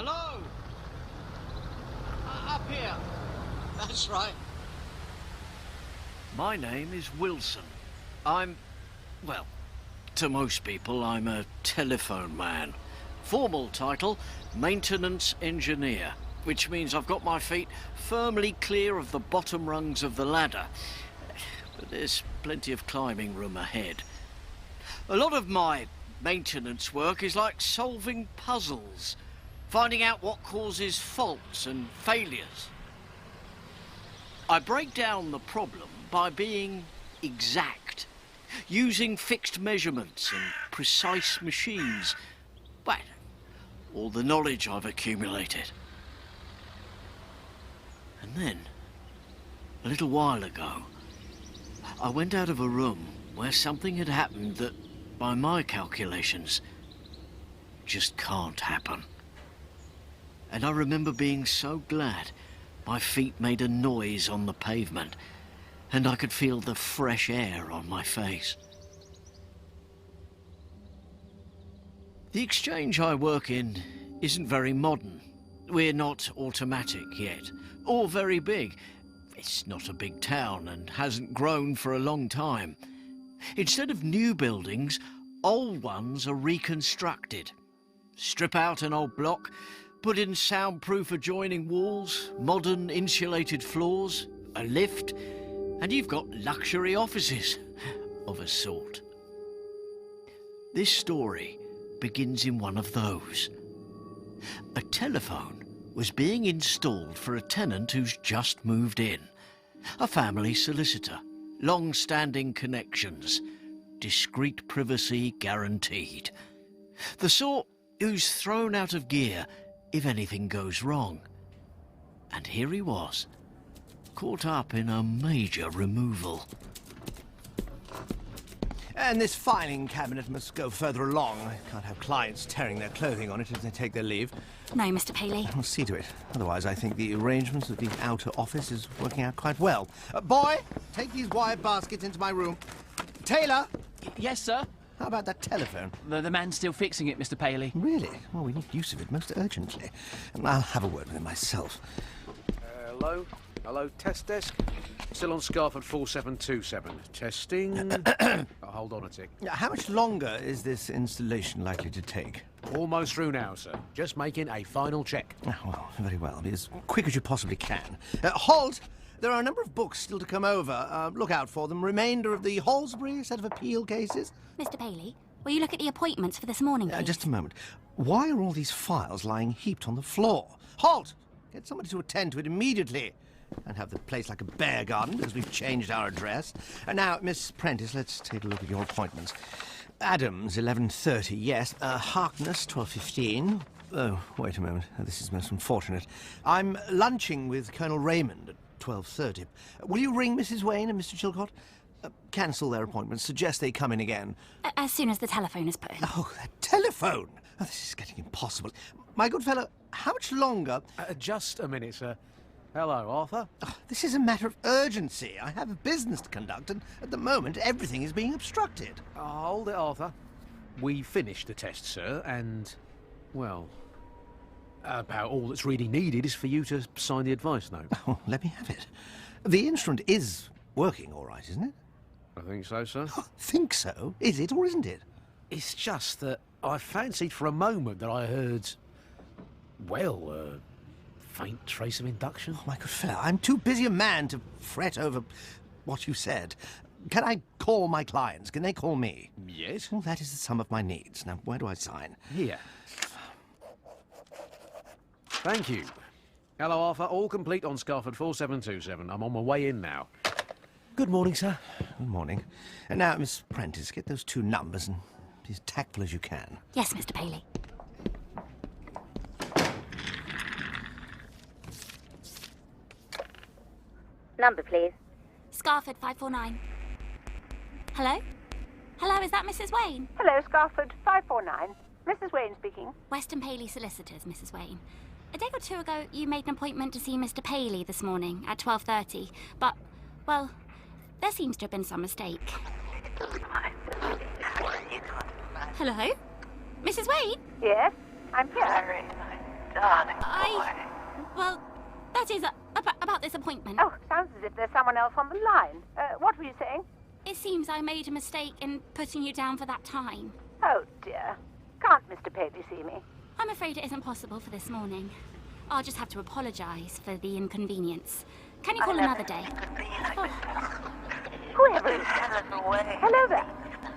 Hello? Up here. That's right. My name is Wilson. Well, to most people, I'm a telephone man. Formal title, maintenance engineer, which means I've got my feet firmly clear of the bottom rungs of the ladder. But there's plenty of climbing room ahead. A lot of my maintenance work is like solving puzzles, finding out what causes faults and failures. I break down the problem by being exact, using fixed measurements and precise machines. Well, all the knowledge I've accumulated. And then, a little while ago, I went out of a room where something had happened that, by my calculations, just can't happen. And I remember being so glad my feet made a noise on the pavement, and I could feel the fresh air on my face. The exchange I work in isn't very modern. We're not automatic yet, or very big. It's not a big town and hasn't grown for a long time. Instead of new buildings, old ones are reconstructed. Strip out an old block, put in soundproof adjoining walls, modern insulated floors, a lift, and you've got luxury offices of a sort. This story begins in one of those. A telephone was being installed for a tenant who's just moved in. A family solicitor, long-standing connections, discreet privacy guaranteed. The sort who's thrown out of gear if anything goes wrong. And here he was, caught up in a major removal. And this filing cabinet must go further along. I can't have clients tearing their clothing on it as they take their leave. No, Mr. Paley. I'll see to it. Otherwise, I think the arrangements of the outer office is working out quite well. Boy, take these wire baskets into my room. Taylor! Yes, sir? How about that telephone? The man's still fixing it, Mr. Paley. Really? Well, we need use of it most urgently. I'll have a word with him myself. Hello? Hello, test desk? Still on Scarford 4727. Testing. Hold on a tick. How much longer is this installation likely to take? Almost through now, sir. Just making a final check. Oh, well, very well. Be as quick as you possibly can. Halt! There are a number of books still to come over. Look out for them. Remainder of the Halsbury set of appeal cases. Mr. Paley, will you look at the appointments for this morning, please? Just a moment. Why are all these files lying heaped on the floor? Halt! Get somebody to attend to it immediately. And have the place like a bear garden because we've changed our address. And now, Miss Prentice, let's take a look at your appointments. Adams, 11:30, yes. Harkness, 12:15. Oh, wait a moment. This is most unfortunate. I'm lunching with Colonel Raymond at 12:30. Will you ring Mrs. Wayne and Mr. Chilcott? Cancel their appointments. Suggest they come in again. As soon as the telephone is put in. Oh, that telephone! Oh, this is getting impossible. My good fellow, how much longer... Just a minute, sir. Hello, Arthur. Oh, this is a matter of urgency. I have a business to conduct, and at the moment, everything is being obstructed. Hold it, Arthur. We finished the test, sir, and, well, about all that's really needed is for you to sign the advice note. Oh, let me have it. The instrument is working all right, isn't it? I think so, sir. Oh, think so? Is it or isn't it? It's just that I fancied for a moment that I heard, well, faint trace of induction. Oh, my good fellow, I'm too busy a man to fret over what you said. Can I call my clients? Can they call me? Yes. Well, that is the sum of my needs. Now, where do I sign? Here. Thank you. Hello, Arthur. All complete on Scarford 4727. I'm on my way in now. Good morning, sir. Good morning. And now, Miss Prentice, get those two numbers and be as tactful as you can. Yes, Mr. Paley. Number, please. Scarford 549. Hello? Hello, is that Mrs. Wayne? Hello, Scarford 549. Mrs. Wayne speaking. Weston Paley Solicitors, Mrs. Wayne. A day or two ago, you made an appointment to see Mr. Paley this morning at 12:30, but, well, there seems to have been some mistake. Hello? Mrs. Wayne? Yes, I'm here. darling Well, that is about this appointment. Oh, sounds as if there's someone else on the line. What were you saying? It seems I made a mistake in putting you down for that time. Oh, dear. Can't Mr. Paley see me? I'm afraid it isn't possible for this morning. I'll just have to apologise for the inconvenience. Can you call another day? Whoever is Hello there.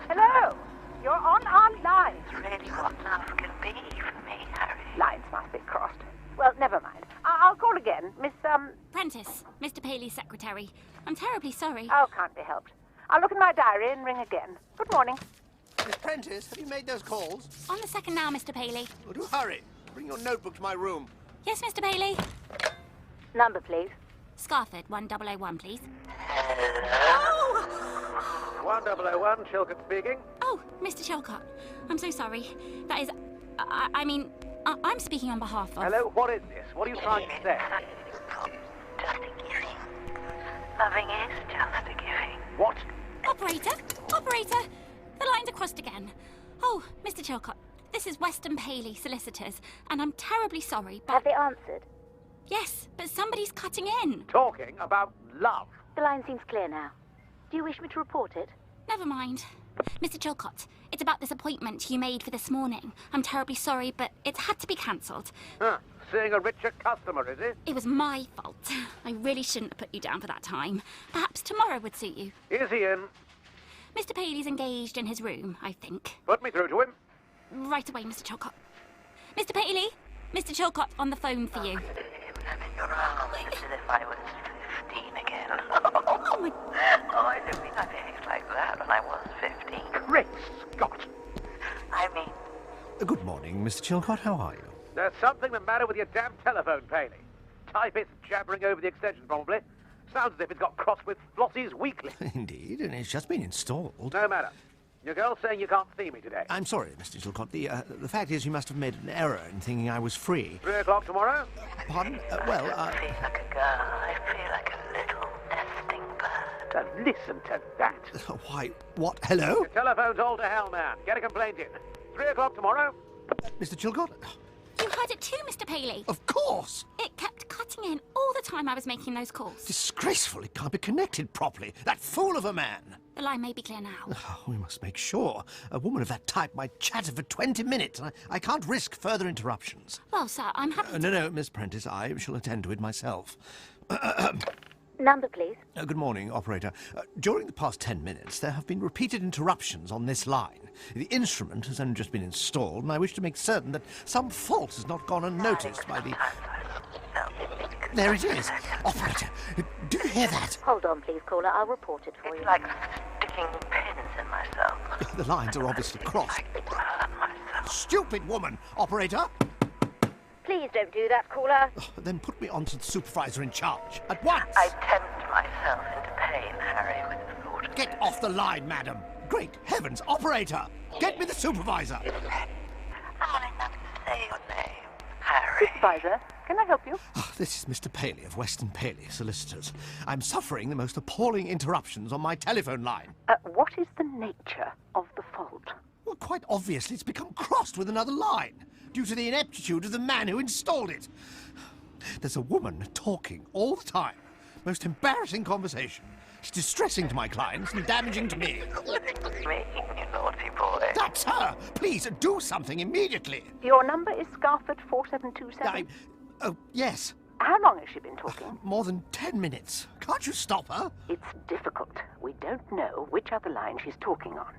Hello. You're on our line. It's really what love can be for me, Harry. Lines must be crossed. Well, never mind. I'll call again. Miss, Prentice, Mr. Paley's secretary. I'm terribly sorry. Oh, can't be helped. I'll look in my diary and ring again. Good morning. Miss Prentice, have you made those calls? On the second now, Mr. Paley. Well, do hurry. Bring your notebook to my room. Yes, Mr. Paley. Number, please. Scarford, 1001, please. 1001, Chilcott speaking. Oh, Mr. Chilcott. I'm so sorry. That is... I'm speaking on behalf of... Hello, what is this? What are you trying to say? Just a giving. Loving is just a giving. What? Operator! Operator! The lines are crossed again. Oh, Mr. Chilcott, this is Weston Paley, solicitors, and I'm terribly sorry, but... Have they answered? Yes, but somebody's cutting in. Talking about love. The line seems clear now. Do you wish me to report it? Never mind. Mr. Chilcott, it's about this appointment you made for this morning. I'm terribly sorry, but it's had to be cancelled. Huh. Seeing a richer customer, is it? It was my fault. I really shouldn't have put you down for that time. Perhaps tomorrow would suit you. Is he in? Mr. Paley's engaged in his room, I think. Put me through to him. Right away, Mr. Chilcott. Mr. Paley, Mr. Chilcott on the phone for you. You're always as if I was 15 again. Oh, my... Oh, I didn't mean I behaved like that when I was 15. Chris Scott. I mean, Good morning, Mr. Chilcott. How are you? There's something the matter with your damn telephone, Paley. Typist jabbering over the extension, probably. Sounds as if it's got crossed with Flossie's Weekly. Indeed, and it's just been installed. No matter. Your girl's saying you can't see me today. I'm sorry, Mr. Chilcott. The fact is you must have made an error in thinking I was free. 3 o'clock tomorrow? Pardon? I feel like a girl. I feel like a little nesting bird. Listen to that. Why, what? Hello? Your telephone's all to hell, man. Get a complaint in. 3 o'clock tomorrow? Mr. Chilcott? You heard it too, Mr. Paley. Of course! It kept cutting in all the time I was making those calls. Disgraceful. It can't be connected properly. That fool of a man. The line may be clear now. Oh, we must make sure. A woman of that type might chatter for 20 minutes, and I can't risk further interruptions. Well, sir, I'm happy to... No, Miss Prentice, I shall attend to it myself. Number, please. Good morning, operator. During the past 10 minutes, there have been repeated interruptions on this line. The instrument has only just been installed, and I wish to make certain that some fault has not gone unnoticed by the... There it is. Operator, do you hear that? Hold on, please, caller. I'll report it for you. It's like sticking pins in myself. The lines are obviously crossed. I burn myself. Stupid woman, operator! Please don't do that, caller. Then put me on to the supervisor in charge. At once! I tempt myself into pain, Harry, with the thought of Get off the line, madam! Great heavens, operator! Get me the supervisor! I not say your name, Harry. Supervisor, can I help you? This is Mr. Paley of Weston Paley, solicitors. I'm suffering the most appalling interruptions on my telephone line. What is the nature of the fault? Well, quite obviously it's become crossed with another line, due to the ineptitude of the man who installed it. There's a woman talking all the time. Most embarrassing conversation. It's distressing to my clients and damaging to me. Me, you naughty boy. That's her! Please, do something immediately. Your number is Scarford 4727. Oh, yes. How long has she been talking? More than 10 minutes. Can't you stop her? It's difficult. We don't know which other line she's talking on.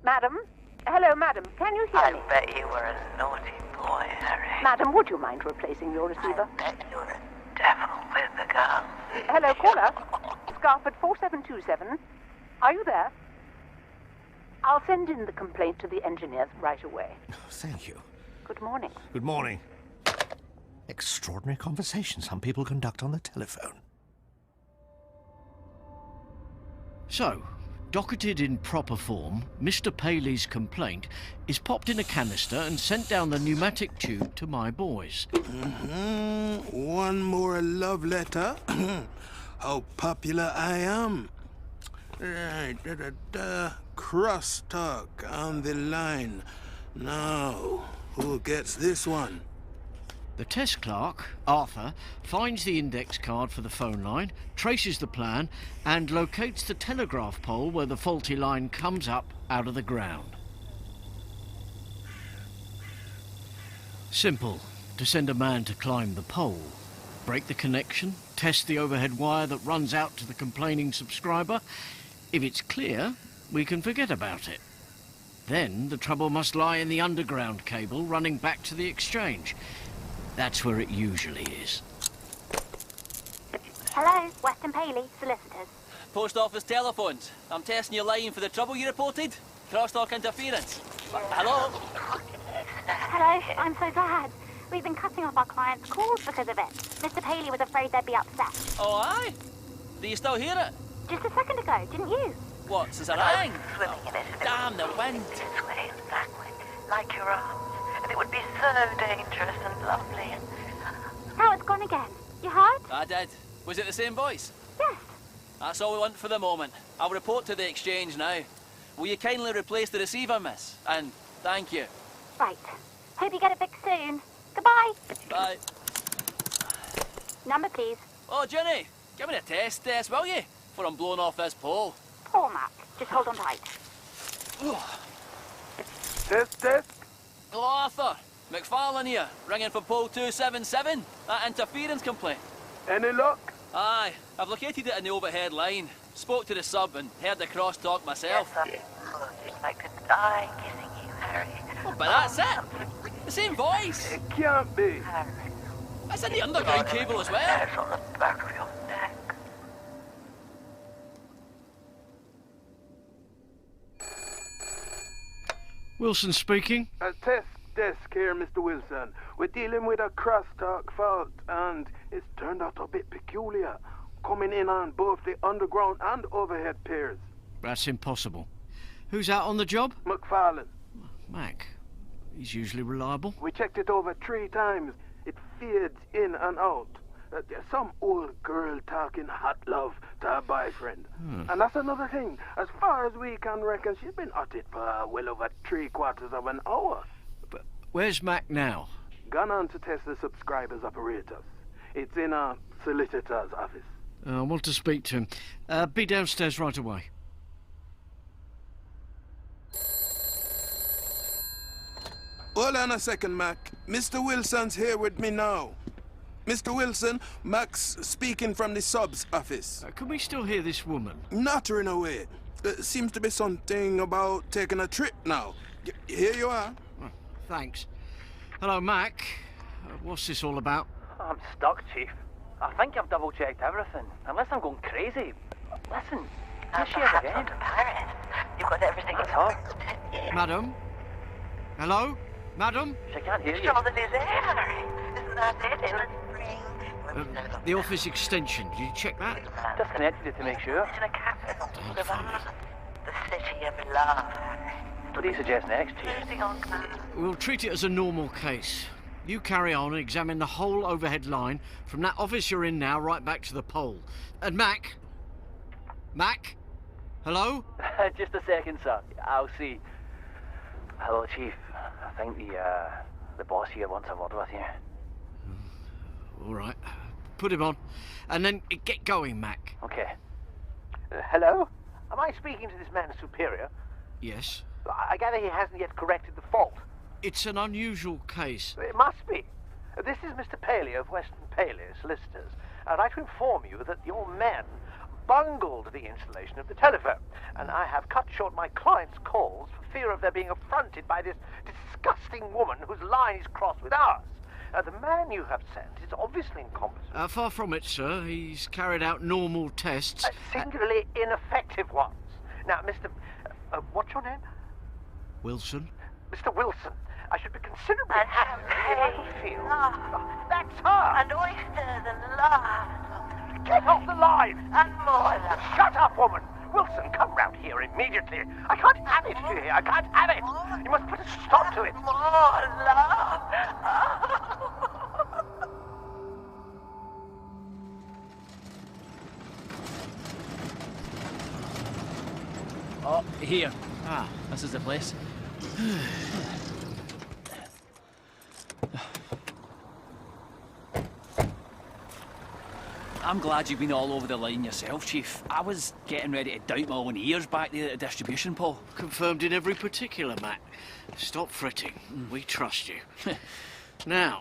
Madam? Hello, madam. Can you hear I me? bet you were a naughty boy, Harry. Madam, would you mind replacing your receiver? I bet you're a devil with the girl. Hello, caller. Scarford 4727. Are you there? I'll send in the complaint to the engineers right away. Thank you. Good morning. Good morning. Extraordinary conversation some people conduct on the telephone. So, docketed in proper form, Mr. Paley's complaint is popped in a canister and sent down the pneumatic tube to my boys. One more love letter. How popular I am. Right, crosstalk on the line. Now, who gets this one? The test clerk, Arthur, finds the index card for the phone line, traces the plan, and locates the telegraph pole where the faulty line comes up out of the ground. Simple. To send a man to climb the pole, break the connection, test the overhead wire that runs out to the complaining subscriber. If it's clear, we can forget about it. Then the trouble must lie in the underground cable running back to the exchange. That's where it usually is. Hello, Weston Paley, solicitors. Post office telephones. I'm testing your line for the trouble you reported. Crosstalk interference. Hello? Hello, I'm so glad. We've been cutting off our clients' calls because of it. Mr. Paley was afraid they'd be upset. Oh, aye? Do you still hear it? Just a second ago, didn't you? What, since I rang? Swimming in it. Damn the wind. This way and that way, like your arms. And it would be so dangerous and lovely and... Now it's gone again. You heard? I did. Was it the same voice? Yes. That's all we want for the moment. I'll report to the exchange now. Will you kindly replace the receiver, miss? And thank you. Right. Hope you get it fixed soon. Goodbye. Bye. Number, please. Oh, Jenny, give me a test, will you? Before I'm blown off this pole. Poor Mac. Just hold on tight. Test. Hello, Arthur. McFarlane here, ringing for pole 277. That interference complaint. Any luck? Aye, I've located it in the overhead line. Spoke to the sub and heard the crosstalk myself. Yes, I'd like to die kissing you, Harry. Oh, but that's it. The same voice. It can't be. Harry. That's in the underground cable as well. Hairs on the back of your neck. Wilson speaking. Test desk here, Mr. Wilson. We're dealing with a crosstalk fault, and it's turned out a bit peculiar, coming in on both the underground and overhead pairs. That's impossible. Who's out on the job? McFarlane. Mac. He's usually reliable. We checked it over 3 times. It fades in and out. There's some old girl talking hot love to her boyfriend. And that's another thing. As far as we can reckon, she's been at it for well over 3/4 of an hour. But where's Mac now? Gone on to test the subscriber's apparatus. It's in a solicitor's office. I want to speak to him. Be downstairs right away. Hold on a second, Mac. Mr. Wilson's here with me now. Mr. Wilson, Mac's speaking from the sub's office. Can we still hear this woman? Nattering away. Seems to be something about taking a trip now. Here you are. Oh, thanks. Hello, Mac. What's this all about? I'm stuck, Chief. I think I've double-checked everything. Unless I'm going crazy. Listen, is she ever again? Paris. You've got everything. That's her. Madam? Hello? Madam? She can't hear you. Champs-Élysées, Harry. Isn't that it? In the spring. The office extension. Did you check that? Disconnected it to make sure. In a capital. The city of love, Harry. What do you suggest next, Chief? Losing on clouds. We'll treat it as a normal case. You carry on and examine the whole overhead line from that office you're in now right back to the pole. And Mac? Mac? Hello? Just a second, sir. I'll see. Hello, Chief. I think the boss here wants a word with you. All right. Put him on. And then get going, Mac. Okay. Hello? Am I speaking to this man's superior? Yes? I gather he hasn't yet corrected the fault. It's an unusual case. It must be. This is Mr. Paley of Weston Paley, solicitors. I'd like to inform you that your men bungled the installation of the telephone, and I have cut short my client's calls for fear of their being affronted by this disgusting woman whose line is crossed with ours. The man you have sent is obviously incompetent. Far from it, sir. He's carried out normal tests. Singularly ineffective ones. Now, Mr. What's your name? Wilson? Mr. Wilson, I should be considerably And happy if I could feel. That's her! And oysters and love. Get off the line! And more love. Shut up, woman! Wilson, come round here immediately. I can't have it here. I can't have it. You must put a stop to it. More love. Oh, here. Ah. This is the place. I'm glad you've been all over the line yourself, Chief. I was getting ready to doubt my own ears back there at the distribution pole. Confirmed in every particular, Matt. Stop fretting. We trust you. Now,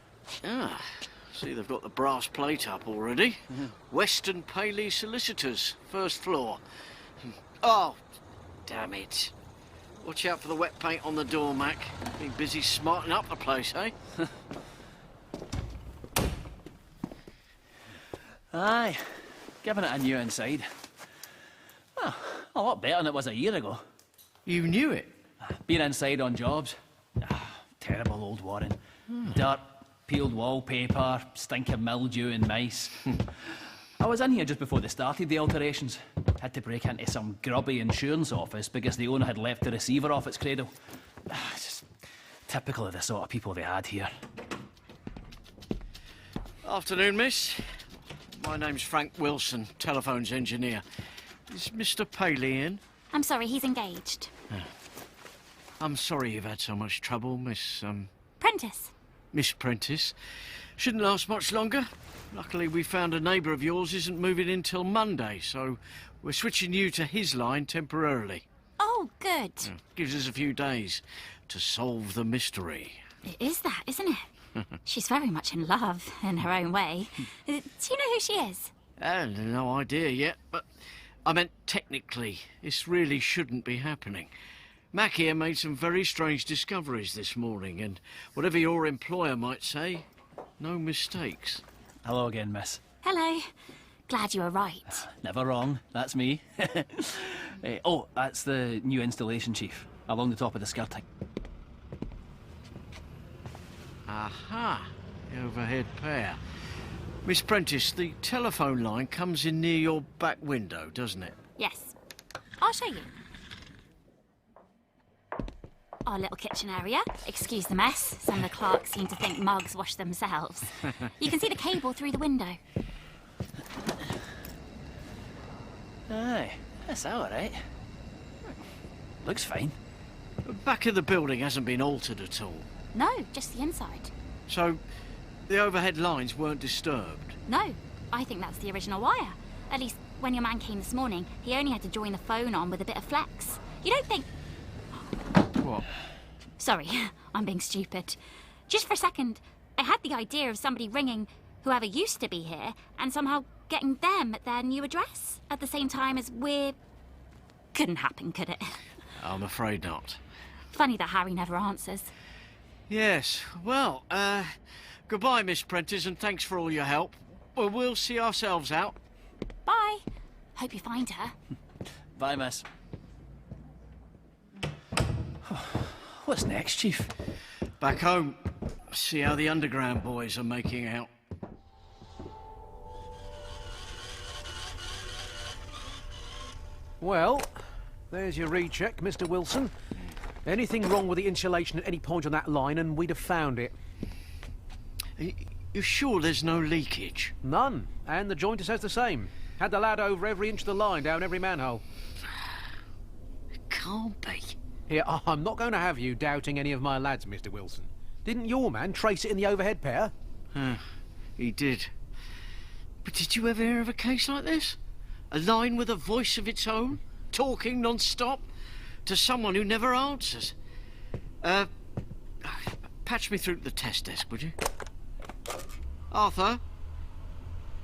see they've got the brass plate up already. Western Paley Solicitors, first floor. Oh, damn it. Watch out for the wet paint on the door, Mac. Been busy smarting up the place, eh? Aye, giving it a new inside. Well, a lot better than it was a year ago. You knew it? Been inside on jobs. Terrible old Warren. Dirt, peeled wallpaper, stinking mildew and mice. I was in here just before they started the alterations. Had to break into some grubby insurance office because the owner had left the receiver off its cradle. It's just typical of the sort of people they had here. Afternoon, miss. My name's Frank Wilson, telephones engineer. Is Mr. Paley in? I'm sorry, he's engaged. I'm sorry you've had so much trouble, Miss Prentice. Shouldn't last much longer. Luckily, we found a neighbour of yours isn't moving in till Monday, so we're switching you to his line temporarily. Oh, good. Gives us a few days to solve the mystery. It is that, isn't it? She's very much in love, in her own way. Do you know who she is? No idea yet, but I meant technically. This really shouldn't be happening. Mac here made some very strange discoveries this morning, and whatever your employer might say, no mistakes. Hello again, miss. Hello. Glad you were right. Never wrong. That's me. Oh, that's the new installation, Chief. Along the top of the skirting. Aha. The overhead pair. Miss Prentice, the telephone line comes in near your back window, doesn't it? Yes. I'll show you. Our little kitchen area. Excuse the mess. Some of the clerks seem to think mugs wash themselves. You can see the cable through the window. Aye, that's all right. Looks fine. The back of the building hasn't been altered at all. No, just the inside. So, the overhead lines weren't disturbed? No, I think that's the original wire. At least, when your man came this morning, he only had to join the phone on with a bit of flex. You don't think... What? Sorry, I'm being stupid. Just for a second, I had the idea of somebody ringing whoever used to be here and somehow getting them at their new address at the same time as we're... Couldn't happen, could it? I'm afraid not. Funny that Harry never answers. Yes, well, goodbye, Miss Prentice, and thanks for all your help. Well, we'll see ourselves out. Bye. Hope you find her. Bye, miss. What's next, Chief? Back home. See how the underground boys are making out. Well, there's your recheck, Mr. Wilson. Anything wrong with the insulation at any point on that line and we'd have found it. You sure there's no leakage? None. And the jointer says the same. Had the lad over every inch of the line, down every manhole. It can't be. Here, I'm not going to have you doubting any of my lads, Mr. Wilson. Didn't your man trace it in the overhead pair? He did. But did you ever hear of a case like this? A line with a voice of its own, talking non-stop, to someone who never answers. Patch me through to the test desk, would you? Arthur?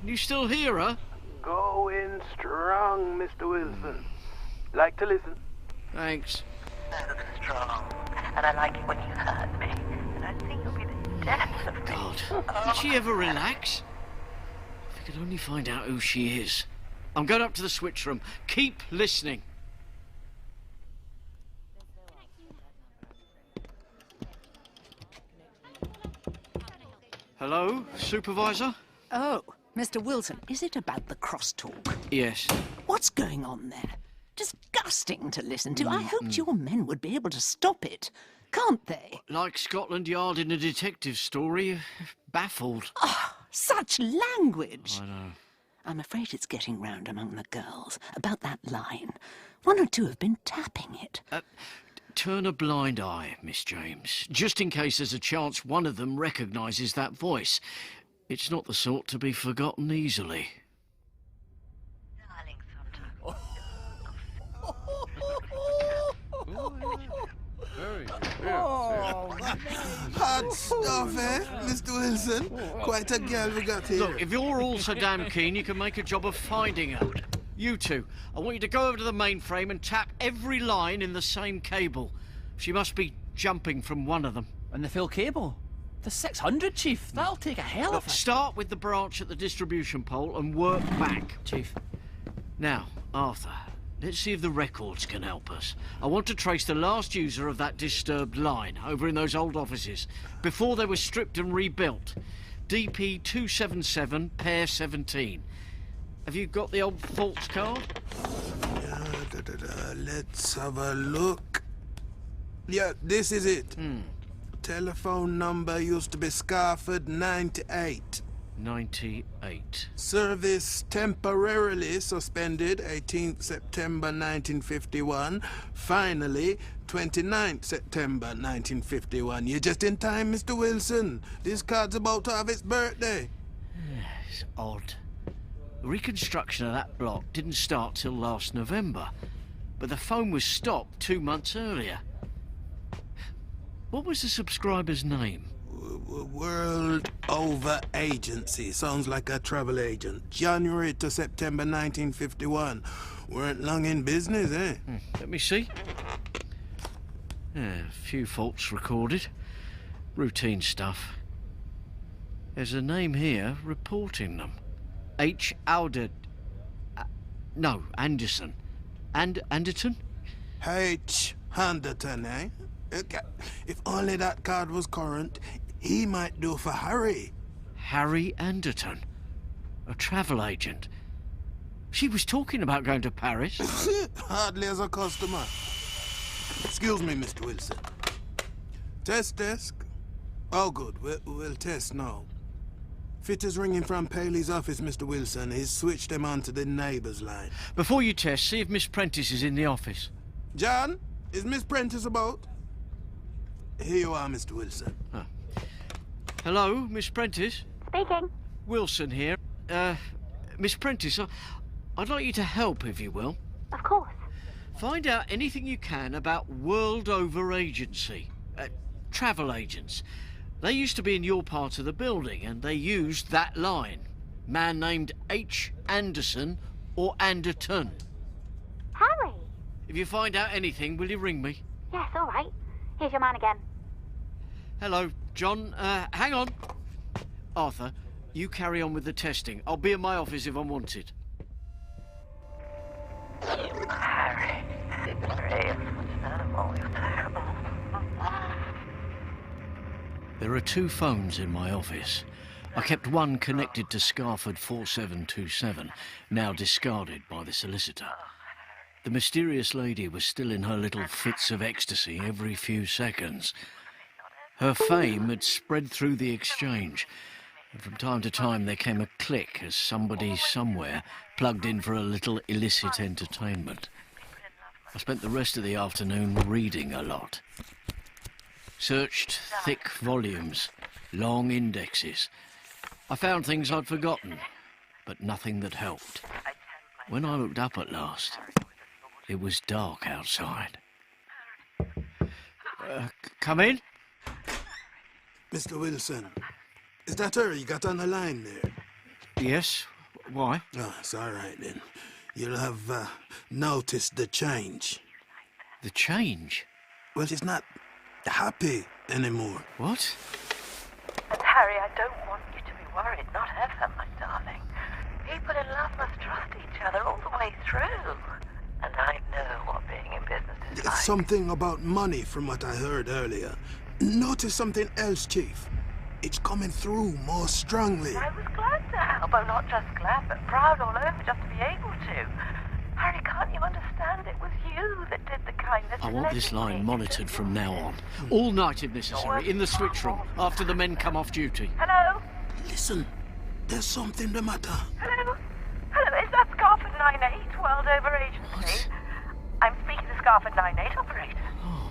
Can you still hear her? Going strong, Mr. Wilson. Like to listen? Thanks. So strong. And I like it when you hurt me. And I think you'll be the death of me. God, did she ever relax? If we could only find out who she is. I'm going up to the switch room. Keep listening. Hello, Supervisor? Oh, Mr. Wilson, is it about the crosstalk? Yes. What's going on there? Disgusting to listen to. I hoped your men would be able to stop it. Can't they? Like Scotland Yard in a detective story. Baffled. Oh, such language. I know. I'm afraid it's getting round among the girls about that line. One or two have been tapping it. Turn a blind eye, Miss James, just in case there's a chance one of them recognises that voice. It's not the sort to be forgotten easily. Very good. Hot stuff, eh, Mr. Wilson? Quite a girl we got here. Look, if you're all so damn keen, you can make a job of finding out. You two, I want you to go over to the mainframe and tap every line in the same cable. She must be jumping from one of them. And the full cable? The 600, Chief. That'll take a hell of a... Start with the branch at the distribution pole and work back. Chief. Now, Arthur, let's see if the records can help us. I want to trace the last user of that disturbed line over in those old offices, before they were stripped and rebuilt. DP 277, pair 17. Have you got the old faults card? Let's have a look. Yeah, this is it. Telephone number used to be Scarford 98. 98. Service temporarily suspended 18th September 1951. Finally, 29th September 1951. You're just in time, Mr. Wilson. This card's about to have its birthday. It's odd. The reconstruction of that block didn't start till last November, but the phone was stopped 2 months earlier. What was the subscriber's name? World Over Agency. Sounds like a travel agent. January to September 1951. Weren't long in business, eh? Let me see. Yeah, a few faults recorded. Routine stuff. There's a name here reporting them. H. Alder... no, Anderson. Anderton? H. Anderton, eh? Okay. If only that card was current, he might do for Harry. Harry Anderton? A travel agent? She was talking about going to Paris. Hardly as a customer. Excuse me, Mr. Wilson. Test desk. Oh, good. We'll test now. Fitter's ringing from Paley's office, Mr. Wilson. He's switched them onto the neighbour's line. Before you test, see if Miss Prentice is in the office. John, is Miss Prentice about? Here you are, Mr. Wilson. Oh. Hello, Miss Prentice? Speaking. Wilson here. Miss Prentice, I'd like you to help, if you will. Of course. Find out anything you can about World Over Agency. Travel agents. They used to be in your part of the building, and they used that line. Man named H. Anderson or Anderton. Harry! If you find out anything, will you ring me? Yes, all right. Here's your man again. Hello, John. Hang on. Arthur, you carry on with the testing. I'll be in my office if I'm wanted. Harry, There are 2 phones in my office. I kept one connected to Scarford 4727, now discarded by the solicitor. The mysterious lady was still in her little fits of ecstasy every few seconds. Her fame had spread through the exchange, and from time to time there came a click as somebody somewhere plugged in for a little illicit entertainment. I spent the rest of the afternoon reading a lot. Searched thick volumes, long indexes. I found things I'd forgotten, but nothing that helped. When I looked up at last, it was dark outside. Come in? Mr. Wilson, is that her you got on the line there? Yes. Why? Oh, it's all right then. You'll have noticed the change. The change? Well, she's not happy anymore. What? And Harry, I don't want you to be worried, not ever, my darling. People in love must trust each other all the way through. And I know what being in business is like. Something about money from what I heard earlier. Notice something else, Chief. It's coming through more strongly. I was glad to help. I'm not just glad, but proud all over just to be able to. Harry, can't you understand? It was you that did the kindness. I want this line monitored from now on. All night if necessary, in the switch room, after the men come off duty. Hello? Listen, there's something the matter. Hello? Hello, is that Scarford 98, World Over Agency? I'm speaking to Scarford 98 operator.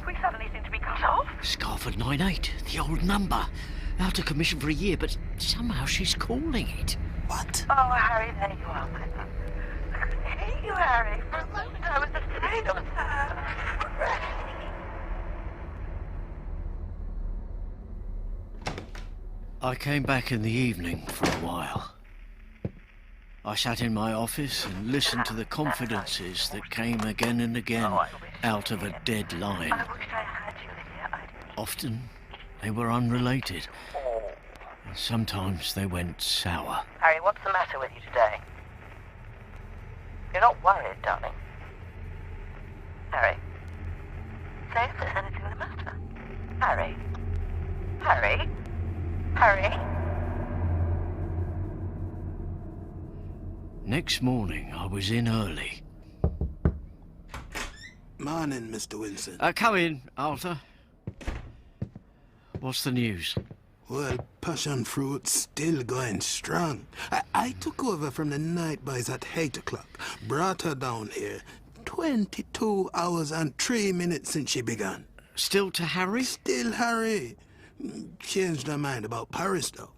We suddenly seem to be cut off. Scarford 98, the old number. Out of commission for a year, but somehow she's calling it. What? Oh, Harry, there you are, my love. Hey, you, Harry. For a moment I was afraid of her. I came back in the evening for a while. I sat in my office and listened to the confidences that came again and again out of a dead line. I wish I had you here. Often they were unrelated. And sometimes they went sour. Harry, what's the matter with you today? You're not worried, darling. Harry? Say if there's anything the matter. Harry? Harry? Harry? Next morning, I was in early. Morning, Mr. Wilson. Come in, Arthur. What's the news? Well, passion fruit's still going strong. I took over from the night boys at 8 o'clock. Brought her down here. 22 hours and 3 minutes since she began. Still to Harry? Still Harry. Changed her mind about Paris, though.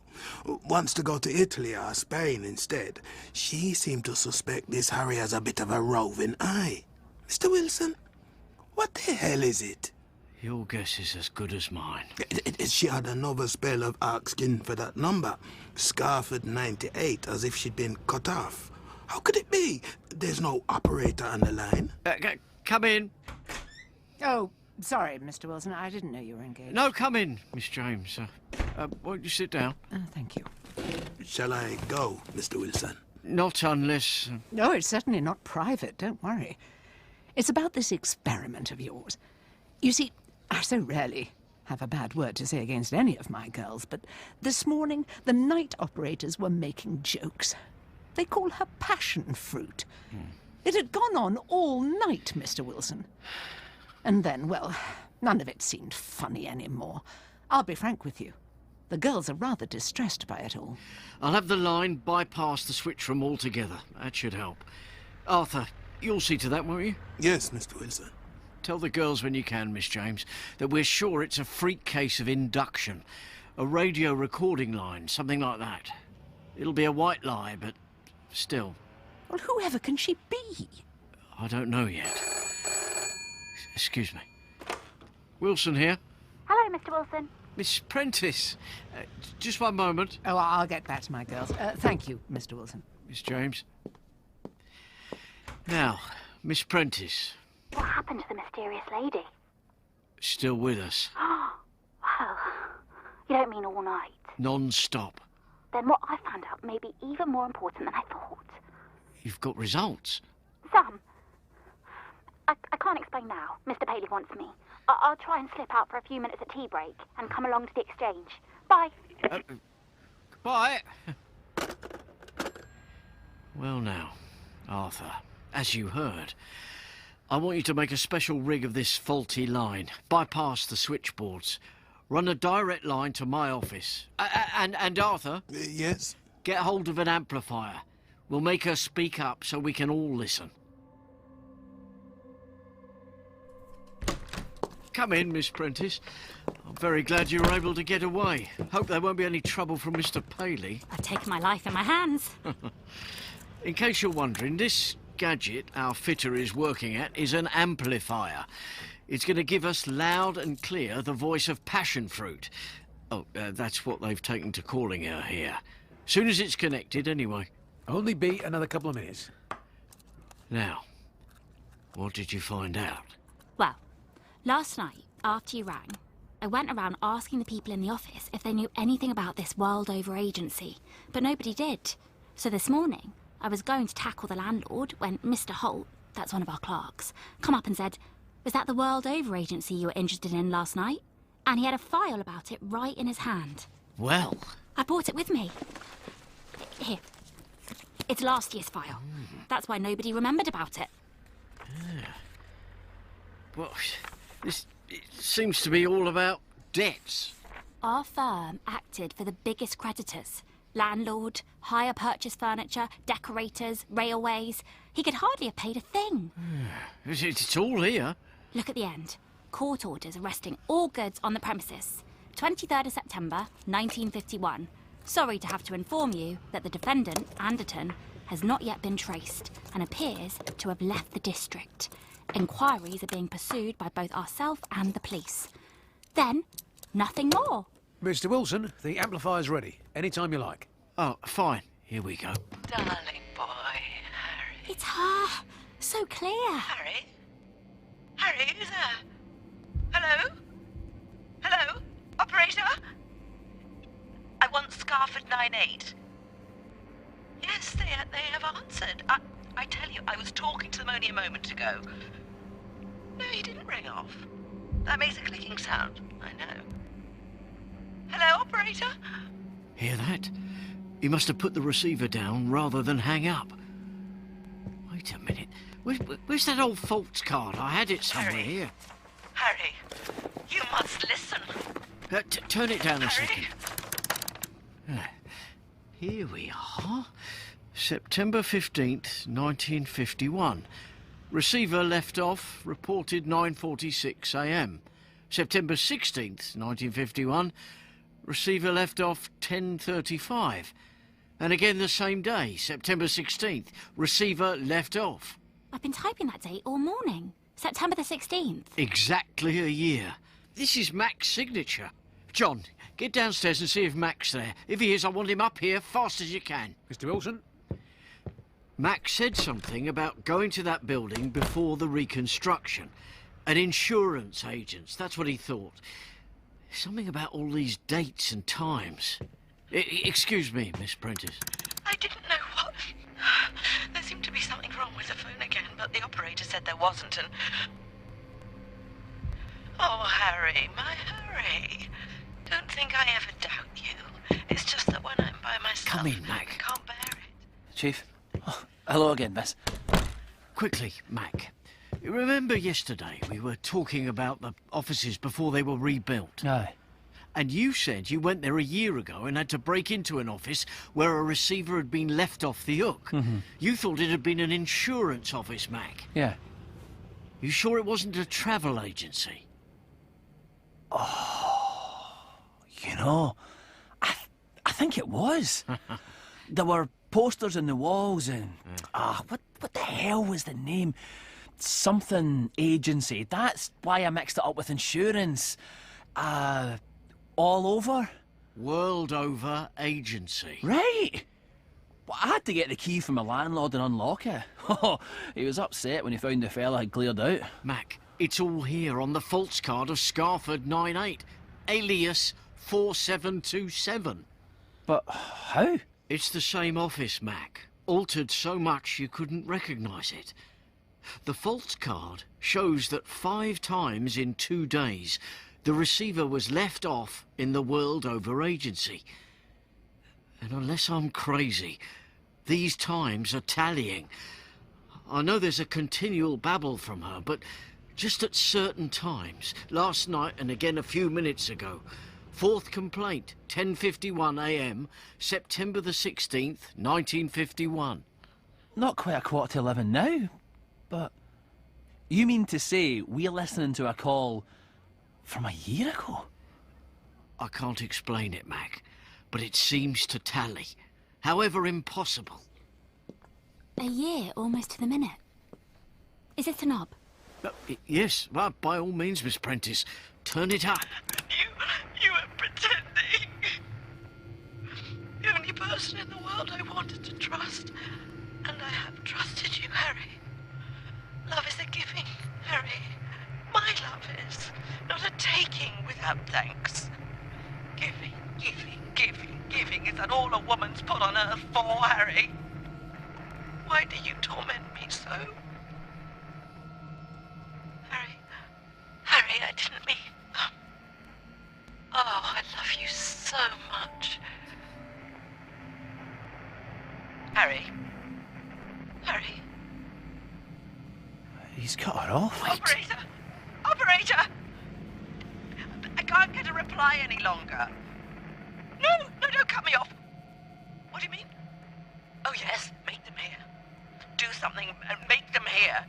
Wants to go to Italy or Spain instead. She seemed to suspect this Harry has a bit of a roving eye. Mr. Wilson, what the hell is it? Your guess is as good as mine. She had another spell of asking for that number. Scarford 98, as if she'd been cut off. How could it be? There's no operator on the line. Come in. Oh, sorry, Mr. Wilson. I didn't know you were engaged. No, come in, Miss James. Won't you sit down? Thank you. Shall I go, Mr. Wilson? Not unless... No, it's certainly not private. Don't worry. It's about this experiment of yours. You see, I so rarely have a bad word to say against any of my girls, but this morning the night operators were making jokes. They call her passion fruit. It had gone on all night, Mr. Wilson. And then, well, none of it seemed funny anymore. I'll be frank with you. The girls are rather distressed by it all. I'll have the line bypass the switch room altogether. That should help. Arthur, you'll see to that, won't you? Yes, Mr. Wilson. Tell the girls when you can, Miss James, that we're sure it's a freak case of induction. A radio recording line, something like that. It'll be a white lie, but still. Well, whoever can she be? I don't know yet. Excuse me. Wilson here. Hello, Mr. Wilson. Miss Prentice. Just one moment. Oh, I'll get back to my girls. Thank you, Mr. Wilson. Miss James. Now, Miss Prentice. What happened to the mysterious lady? Still with us. Well, you don't mean all night. Non-stop. Then what I found out may be even more important than I thought. You've got results. Some. I can't explain now. Mr. Paley wants me. I'll try and slip out for a few minutes at tea break and come along to the exchange. Bye. Bye. Well now, Arthur, as you heard, I want you to make a special rig of this faulty line, bypass the switchboards, run a direct line to my office. And Arthur? Yes? Get hold of an amplifier. We'll make her speak up so we can all listen. Come in, Miss Prentice. I'm very glad you were able to get away. Hope there won't be any trouble from Mr. Paley. I've taken my life in my hands. In case you're wondering, this gadget our fitter is working at is an amplifier. It's going to give us loud and clear the voice of passion fruit. Oh, that's what they've taken to calling her here. Soon as it's connected, anyway. Only be another couple of minutes. Now, what did you find out? Well, last night, after you rang, I went around asking the people in the office if they knew anything about this world-over agency, but nobody did. So this morning, I was going to tackle the landlord when Mr. Holt, that's one of our clerks, come up and said, "Was that the world-over agency you were interested in last night?" And he had a file about it right in his hand. Well... I brought it with me. Here. It's last year's file. That's why nobody remembered about it. Yeah. Well, it seems to be all about debts. Our firm acted for the biggest creditors. Landlord, hire purchase furniture, decorators, railways. He could hardly have paid a thing. It's all here. Look at the end. Court orders arresting all goods on the premises. 23rd of September, 1951. Sorry to have to inform you that the defendant, Anderton, has not yet been traced and appears to have left the district. Inquiries are being pursued by both ourselves and the police. Then, nothing more. Mr. Wilson, the amplifier's ready. Anytime you like. Oh, fine. Here we go. Darling boy, Harry. It's her. So clear. Harry? Harry, who's there? Hello? Hello? Operator? I want Scarford 98. Yes, they have answered. I tell you, I was talking to them only a moment ago. No, he didn't ring off. That makes a clicking sound. I know. Hello, operator? Hear that? He must have put the receiver down rather than hang up. Wait a minute. Where's that old faults card? I had it somewhere here. Harry, you must listen. Turn it down a Harry? second. Here we are. September 15th, 1951. Receiver left off, reported 9:46 a.m. September 16th, 1951. Receiver left off 10:35. And again the same day, September 16th. Receiver left off. I've been typing that date all morning. September the 16th. Exactly a year. This is Mac's signature. John, get downstairs and see if Mac's there. If he is, I want him up here fast as you can. Mr. Wilson? Mac said something about going to that building before the reconstruction. An insurance agent, that's what he thought. Something about all these dates and times. Excuse me, Miss Prentice. I didn't know what... There seemed to be something wrong with the phone again, but the operator said there wasn't, and... Oh, Harry, my Harry. Don't think I ever doubt you. It's just that when I'm by myself... Come in, Mac. I can't bear it. Chief. Oh, hello again, miss. Quickly, Mac. You remember yesterday we were talking about the offices before they were rebuilt? Aye. And you said you went there a year ago and had to break into an office where a receiver had been left off the hook. Mm-hmm. You thought it had been an insurance office, Mac. Yeah. You sure it wasn't a travel agency? Oh, you know, I think it was. There were posters on the walls and... what the hell was the name? Something agency. That's why I mixed it up with insurance. All over? World Over Agency. Right. Well, I had to get the key from my landlord and unlock it. Oh, he was upset when he found the fella had cleared out. Mac, it's all here on the faults card of Scarford 98, alias 4727. But how? It's the same office, Mac. Altered so much you couldn't recognise it. The faults card shows that 5 times in 2 days the receiver was left off in the World Over Agency. And unless I'm crazy, these times are tallying. I know there's a continual babble from her, but just at certain times, last night and again a few minutes ago, 4th complaint, 10:51 a.m., September the 16th, 1951. Not quite a quarter to 11 now, but... You mean to say we're listening to a call from a year ago? I can't explain it, Mac, but it seems to tally. However impossible. A year almost to the minute. Is it a knob? Yes, well, by all means, Miss Prentice. Turn it up. You were pretending. The only person in the world I wanted to trust. And I have trusted you, Harry. Love is a giving, Harry. My love is, not a taking without thanks. Giving, giving, giving, giving. Is that all a woman's put on earth for, Harry? Why do you torment me so? Harry, I didn't mean... Oh, I love you so much. Harry. He's cut her off. Operator! I can't get a reply any longer. No, don't cut me off. What do you mean? Oh, yes, make them hear. Do something and make them hear.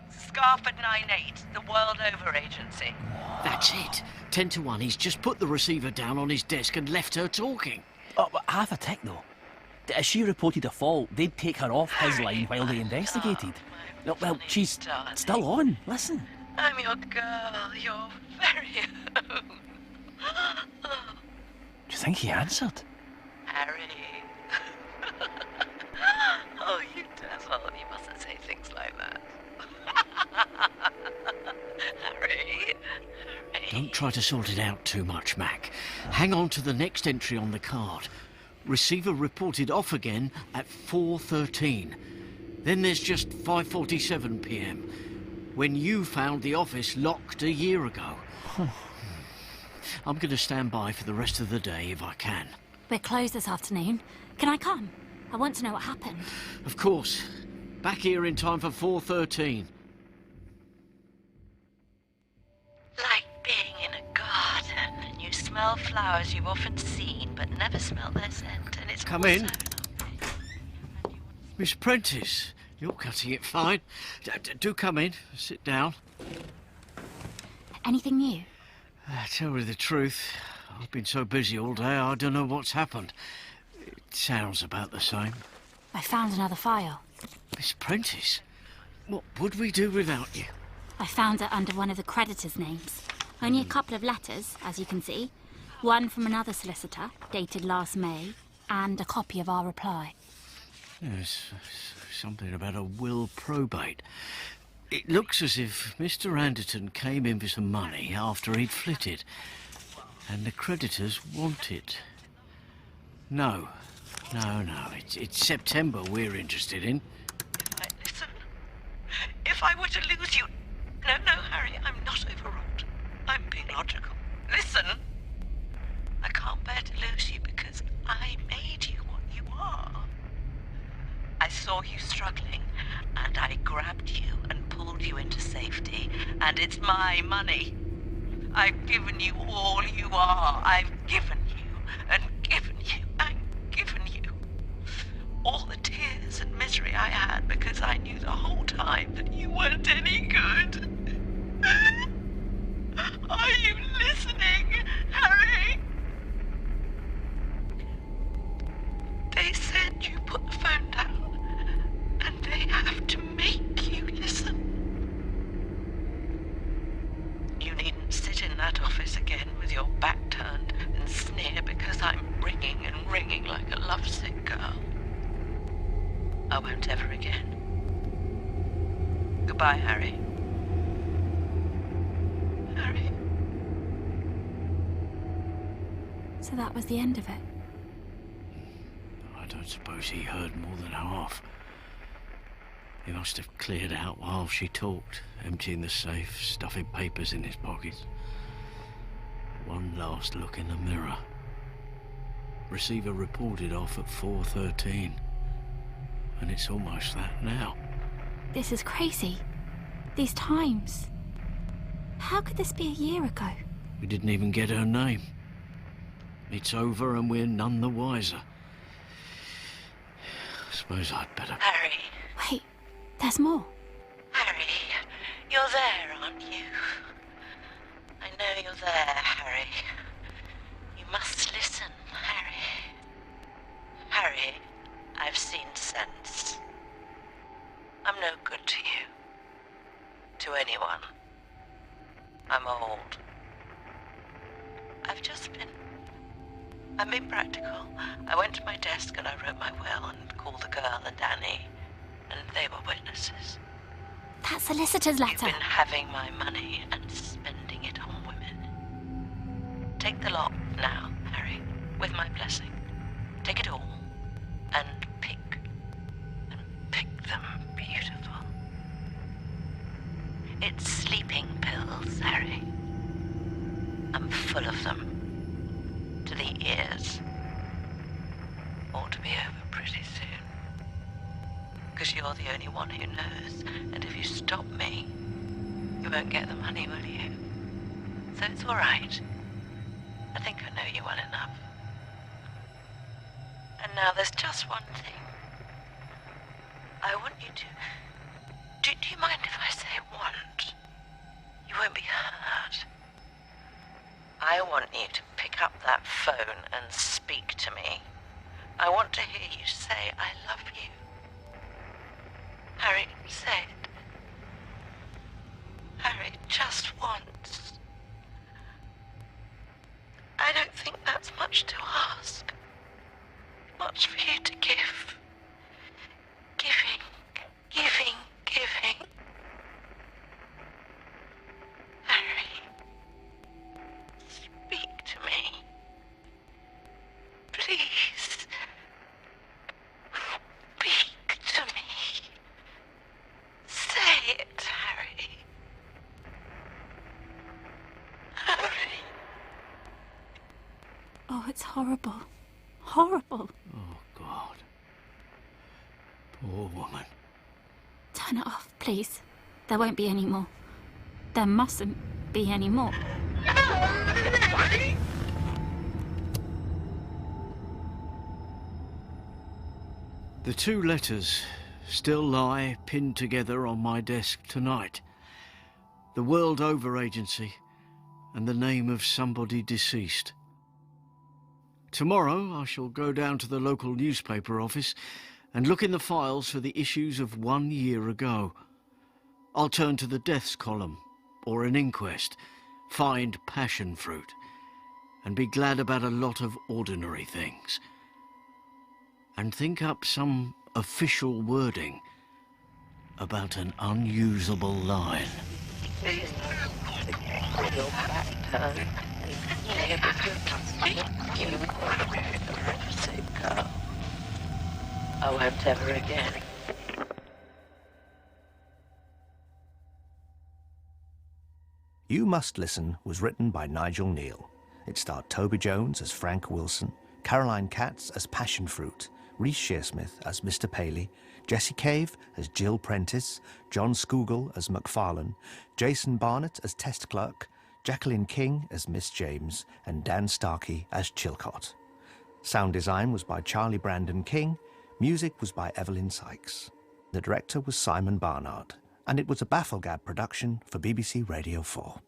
Scarford 98, the World Over Agency. That's it. 10 to 1. He's just put the receiver down on his desk and left her talking. Oh, but half a tick, though. If she reported a fault, they'd take her off his line while they investigated. Well, she's still on. Listen. I'm your girl, your very own. Do you think he answered? Harry. Oh, you devil. You mustn't say things like that. Harry. Don't try to sort it out too much, Mac. Hang on to the next entry on the card. Receiver reported off again at 4:13. Then there's just 5:47 p.m. when you found the office locked a year ago. I'm going to stand by for the rest of the day if I can. We're closed this afternoon. Can I come? I want to know what happened. Of course. Back here in time for 4:13. Like being in a garden and you smell flowers you've often seen but never smelt their scent, and it's Come in. Miss Prentice, you're cutting it fine. Do come in. Sit down. Anything new? Tell you the truth, I've been so busy all day I don't know what's happened. It sounds about the same. I found another file. Miss Prentice, what would we do without you? I found it under one of the creditors' names. Only a couple of letters, as you can see. One from another solicitor, dated last May, and a copy of our reply. Yes, something about a will probate. It looks as if Mr. Anderton came in for some money after he'd flitted, and the creditors want it. No, it's September we're interested in. Listen, if I were to lose you... No, Harry, I'm not overwrought. I'm being logical. Listen, I can't bear to lose you because I made you what you are. I saw you struggling, and I grabbed you and pulled you into safety, and it's my money. I've given you all you are. I've given you, and given you, and given you. All the tears and misery I had because I knew the whole time that you weren't any good. Are you listening, Harry? They said you put the phone down, and they have to make you listen. You needn't sit in that office again with your back turned and sneer because I'm ringing and ringing like a lovesick girl. I won't ever again. Goodbye, Harry. Harry. So that was the end of it. I don't suppose he heard more than half. He must have cleared out while she talked, emptying the safe, stuffing papers in his pockets. One last look in the mirror. Receiver reported off at 4:13. And it's almost that now. This is crazy. These times. How could this be a year ago? We didn't even get her name. It's over and we're none the wiser. I suppose I'd better... Harry. Wait, there's more. Harry, you're there, aren't you? I know you're there, Harry. You must listen, Harry. Harry, I've seen sense. I'm no good to you. To anyone. I'm old. I'm being practical. I went to my desk and I wrote my will and called the girl and Danny, and they were witnesses. That solicitor's letter. You've been having my money and spending it on women. Take the lot now, Harry, with my blessing. Take it all and pick them beautiful. It's sleeping pills, Harry. I'm full of them. To the ears. Ought to be over pretty soon. Because you're the only one who knows, and if you stop me, you won't get the money, will you? So it's all right. I think I know you well enough. And now there's just one thing. I want you to... Do you mind if I say want? You won't be hurt. I want you to pick up that phone and speak to me. I want to hear you say I love you. Harry, say it. Harry, just once. I don't think that's much to ask. Much for you to give. Giving, giving, giving. Harry, speak to me. Please. Speak to me. Say it, Harry. Harry. Oh, it's horrible. Horrible. Oh, God. Poor woman. Turn it off, please. There won't be any more. There mustn't be any more. The 2 letters still lie pinned together on my desk tonight. The World Over Agency and the name of somebody deceased. Tomorrow I shall go down to the local newspaper office and look in the files for the issues of 1 year ago. I'll turn to the deaths column or an inquest, find passion fruit, and be glad about a lot of ordinary things. And think up some official wording about an unusable line. I won't ever again. You Must Listen was written by Nigel Kneale. It starred Toby Jones as Frank Wilson, Caroline Katz as Passion Fruit, Rhys Shearsmith as Mr. Paley, Jessie Cave as Jill Prentice, John Scougal as McFarlane, Jason Barnett as Test Clerk, Jacqueline King as Miss James, and Dan Starkey as Chilcott. Sound design was by Charlie Brandon King. Music was by Evelyn Sykes. The director was Simon Barnard, and it was a Bafflegab production for BBC Radio 4.